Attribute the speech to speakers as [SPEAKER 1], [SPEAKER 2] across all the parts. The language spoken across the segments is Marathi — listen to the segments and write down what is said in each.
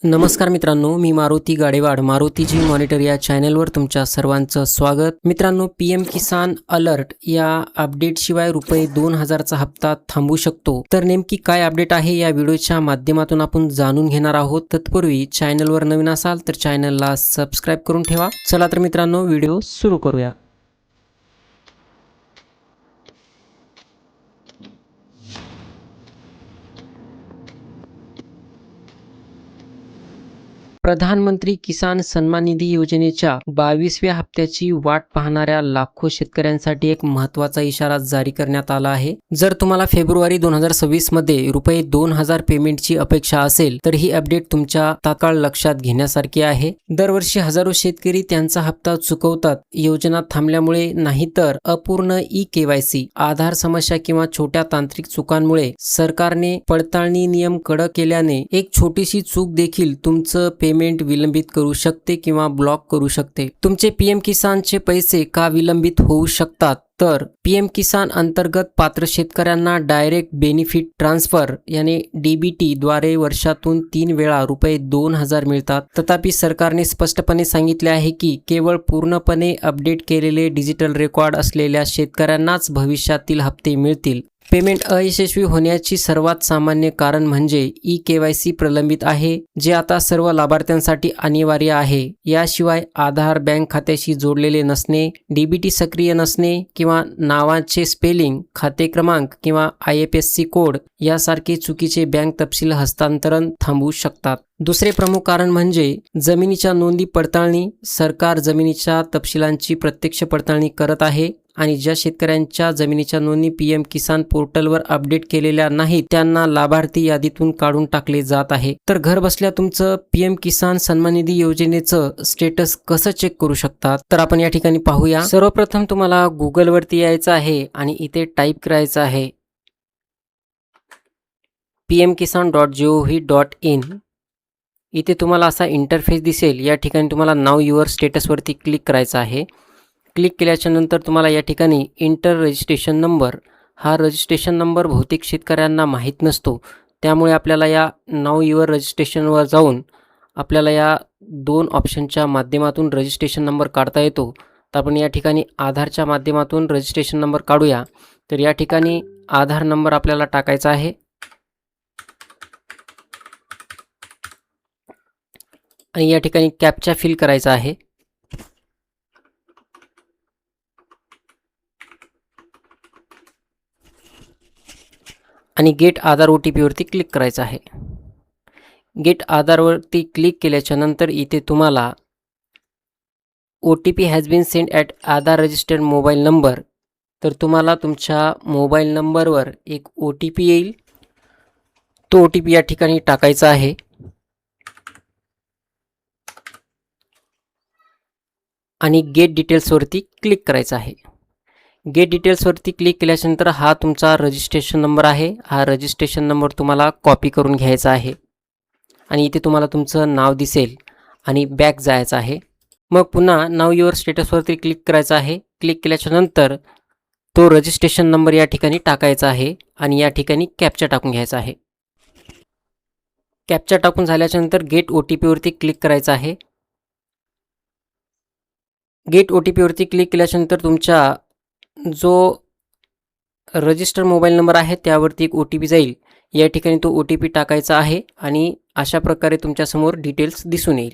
[SPEAKER 1] नमस्कार मित्रांनो, मी मारुती गाडेवाड मारुतीजी मॉनिटर या चॅनलवर तुमच्या सर्वांचं स्वागत. मित्रांनो, पीएम किसान अलर्ट या अपडेट शिवाय रुपये 2000चा हप्ता थांबू शकतो. तर नेमकी काय अपडेट आहे या व्हिडिओच्या माध्यमातून आपण जाणून घेणार आहोत. तत्पूर्वी चॅनलवर नवीन असाल तर चॅनलला सबस्क्राईब करून ठेवा. चला तर मित्रांनो, व्हिडिओ सुरू करूया. प्रधानमंत्री किसान सन्मान निधी योजनेच्या 22व्या हप्त्याची वाट पाहणाऱ्या लाखो शेतकऱ्यांसाठी एक महत्त्वाचा इशारा जारी करण्यात आला आहे. जर तुम्हाला फेब्रुवारी 2026 मध्ये रुपये 2000 पेमेंटची अपेक्षा असेल तर ही अपडेट तुमच्या तात्काळ लक्षात घेण्यासारखी आहे. दरवर्षी हजारो शेतकरी त्यांचा हप्ता चुकवतात. योजना थांबल्यामुळे नाही तर अपूर्ण ई-केवायसी, आधार समस्या किंवा छोट्या तांत्रिक चुकांमुळे. सरकारने पडताळणी नियम कडक केल्याने एक छोटीशी चूक देखील तुमचं पेमेंट विलंबित करू शकते किंवा ब्लॉक करू शकते. तुमचे पीएम किसानचे पैसे का विलंबित होऊ शकतात? तर पीएम किसान अंतर्गत पात्र शेतकऱ्यांना डायरेक्ट बेनिफिट ट्रान्सफर यानी डीबीटी द्वारे वर्षातून 3 वेळा रुपये 2000 मिळतात. तथापि सरकारने स्पष्टपणे सांगितले आहे की केवळ पूर्णपणे अपडेट केलेले डिजिटल रेकॉर्ड असलेल्या शेतकऱ्यांनाच भविष्यातील हप्ते मिळतील. पेमेंट अयशस्वी होण्याची सर्वात सामान्य कारण म्हणजे ई-केवायसी प्रलंबित आहे, जे आता सर्व लाभार्थ्यांसाठी अनिवार्य आहे. याशिवाय आधार बँक खात्याशी जोडलेले नसणे, डीबीटी सक्रिय नसणे किंवा नावाचे स्पेलिंग, खाते क्रमांक किंवा IFSC कोड यासारखे चुकीचे बँक तपशील हस्तांतरण थांबवू शकतात. दुसरे प्रमुख कारण म्हणजे जमिनीच्या नोंदी पडताळणी. सरकार जमिनीच्या तपशिलांची प्रत्यक्ष पडताळणी करत आहे आणि ज्या शेतकऱ्यांच्या जमिनीच्या नोंदी पीएम किसान पोर्टलवर अपडेट केलेल्या नाहीत त्यांना लाभार्थी यादीतून काढून टाकले जात आहे. तर घर बसल्या तुमचं पीएम किसान सन्मान निधी योजनेचं स्टेटस कसं चेक करू शकतात तर आपण या ठिकाणी पाहूया. सर्वप्रथम तुम्हाला गुगलवरती यायचं आहे आणि इथे टाईप करायचं आहे pmkisan.gov.in. इथे तुम्हाला असा इंटरफेस दिसेल. या ठिकाणी तुम्हाला नाव युअर स्टेटसवरती क्लिक करायचं आहे. क्लिक केल्याच्या नंतर तुम्हाला या ठिकाणी इंटर रजिस्ट्रेशन नंबर, हा रजिस्ट्रेशन नंबर बहुतेक शेतकऱ्यांना माहीत नसतो. त्यामुळे आपल्याला या नाव युअर रजिस्ट्रेशनवर जाऊन आपल्याला या 2 ऑप्शनच्या माध्यमातून रजिस्ट्रेशन नंबर काढता येतो. तर आपण या ठिकाणी आधारच्या माध्यमातून रजिस्ट्रेशन नंबर काढूया. तर या ठिकाणी आधार नंबर आपल्याला टाकायचा आहे आणि या ठिकाणी कॅप्चा फिल करायचा आहे. आणि गेट आधार OTP वरती क्लिक करायचं आहे. गेट आधारवरती क्लिक केल्याच्या नंतर इथे तुम्हाला OTP has been send at Aadhaar registered mobile number. तर तुम्हाला तुमच्या मोबाईल नंबरवर एक OTP येईल. तो OTP या ठिकाणी टाकायचा आहे. आणि गेट डिटेल्सवरती क्लिक करायचं आहे. गेट डिटेल्सवरती क्लिक केल्यानंतर हा तुमचा रजिस्ट्रेशन नंबर आहे. हा रजिस्ट्रेशन नंबर तुम्हाला कॉपी करून घ्यायचा आहे आणि इथे तुम्हाला तुमचं नाव दिसेल आणि बॅक जायचं आहे. मग पुन्हा नाव युअर स्टेटसवरती क्लिक करायचं आहे. क्लिक केल्यानंतर तो रजिस्ट्रेशन नंबर या ठिकाणी टाकायचा आहे आणि या ठिकाणी कॅप्चा टाकून घ्यायचा आहे. कॅप्चा टाकून झाल्यानंतर गेट OTP वरती क्लिक करायचं आहे. गेट OTP वरती क्लिक केल्यानंतर तुमच्या जो रजिस्टर मोबाईल नंबर आहे त्यावरती एक OTP जाईल. या ठिकाणी तो OTP टाकायचा आहे आणि अशा प्रकारे तुमच्यासमोर डिटेल्स दिसून येईल.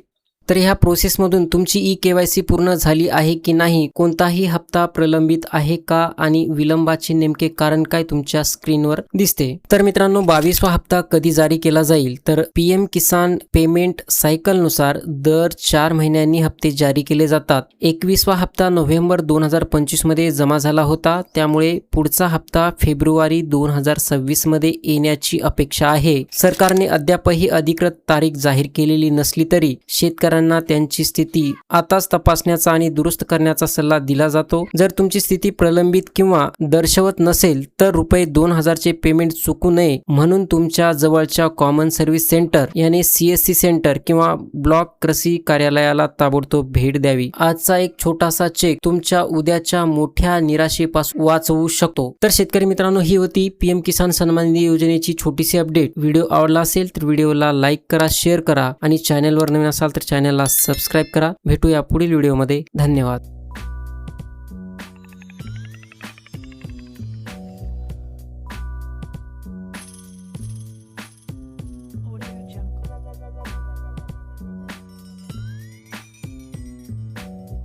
[SPEAKER 1] तर ह्या प्रोसेसमधून तुमची ई-केवायसी पूर्ण झाली आहे की नाही, कोणताही हप्ता प्रलंबित आहे का आणि विलंबाचे नेमके कारण काय तुमच्या स्क्रीनवर दिसते. तर मित्रांनो, 22वा हप्ता कधी जारी केला जाईल तर पीएम किसान पेमेंट सायकलनुसार दर 4 महिन्यांनी हप्ते जारी केले जातात. 21वा हप्ता नोव्हेंबर 2025 मध्ये जमा झाला होता. त्यामुळे पुढचा हप्ता फेब्रुवारी 2026 मध्ये येण्याची अपेक्षा आहे. सरकारने अद्यापही अधिकृत तारीख जाहीर केलेली नसली तरी शेतकऱ्यांना शेतकऱ्यांना त्यांची स्थिती आताच तपासण्याचा आणि दुरुस्त करण्याचा सल्ला दिला जातो। जर तुमची स्थिती प्रलंबित किंवा दर्शवत नसेल तर रुपये 2000 चे पेमेंट चुकू नये म्हणून तुमच्या जवळच्या कॉमन सर्व्हिस सेंटर यानी CSC सेंटर किंवा ब्लॉक कृषी कार्यालयाला ताबडतोब भेट द्यावी। आजचा एक छोटासा चेक तुमच्या उद्याच्या मोठ्या निराशेपासून वाचवू शकतो। तर शेतकरी मित्रांनो, ही होती PM किसान सन्मान निधी योजनेची छोटीशी अपडेट। व्हिडिओ आवडला असेल तर व्हिडिओला लाईक करा, शेअर करा आणि चॅनलवर नवीन असाल तर चॅनलला सबस्क्राईब करा। भेटूया पुढील व्हिडिओमध्ये। धन्यवाद।